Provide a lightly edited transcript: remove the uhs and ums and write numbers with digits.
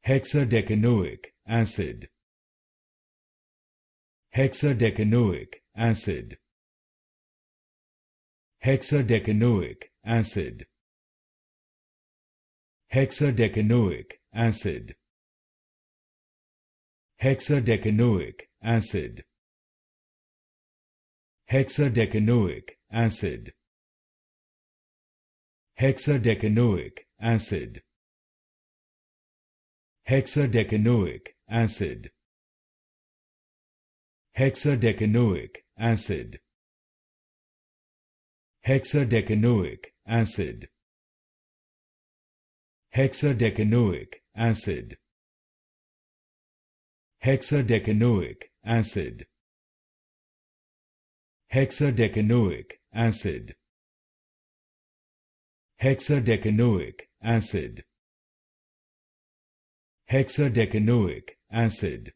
Hexadecanoic acid. Hexadecanoic acid. Hexadecanoic acid. Hexadecanoic acid. Hexadecanoic acid. Hexadecanoic acid. Hexadecanoic acid. Hexadecanoic acid. Hexadecanoic acid. Hexadecanoic acid. Hexadecanoic acid. Hexadecanoic acid. Hexadecanoic acid. Hexadecanoic acid. Hexadecanoic acid.